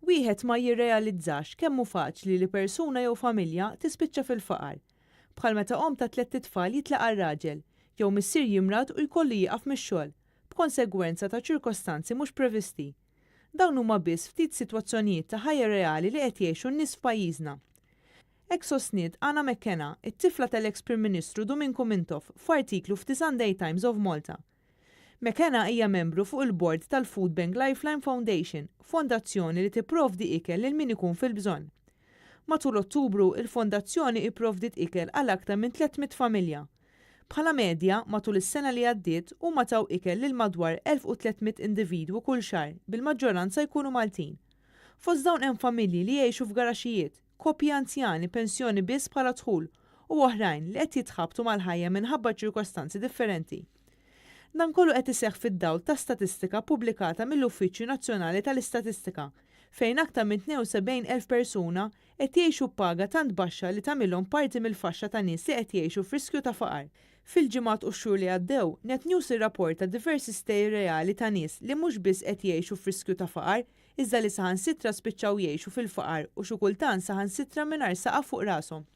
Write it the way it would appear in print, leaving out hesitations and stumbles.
Wieħed ma jirrealizzax kemm hu faċli li persuna jew familja tispiċċa fil-faqar. Bħal meta ta' tliet itfal jitlaqa r-raġel, jew missier jimrad u jkollu jieqaf mix-xogħol, b'konsegwenza ta' ċirkostanzi mhux previsti. Dawn huma biss ftit sitwazzjonijiet ta' ħajja reali li qed jgħixu n-nies f'pajjiżna. Hekk sostniet Yana, it-tifla tal-eks Prim Ministru Mintoff f'artiklu f'Sunday Times of Malta. Yana hija membru fuq il-bord tal-Food Bank Lifeline Foundation, fondazzjoni li tipprovdi ikel lil min ikun fil-bżonn. Matul Ottubru, il-fondazzjoni ipprovdiet ikel għal aktar minn 300 familja. Bħala medja, matul is-sena li għaddiet huma taw ikel lil madwar 1300 individwu kull xahar, bil-maġġoranza jkunu Maltin. Fost dawn hemm familji li jgħixu f'garaxijiet, koppji anzjani pensjoni biss bħala dħul u oħrajn li qed jitħabtu mal-ħajja minħabba ċirkostanzi differenti. Dan kollu qed iseħħ fid-dawl ta' statistika pubblikata mill-Uffiċċju Nazzjonali tal-Istatistika, fejn aktar minn 72,000 persuna qed jgħixu b'paga tant baxxa li tagħmilhom parti mill-faxxa ta' nies li qed jgħixu f'riskju ta' faqar. Fil-ġimgħat u x-xhur li għaddew, Net News irrapporta diversi stej reali ta' nies li mhux biss qed jgħixu f'riskju ta' faqar, iżda li saħansitra spiċċaw jgħixu fil-faqar u xi kultant saħansitra mingħajr saqaf fuq rashom.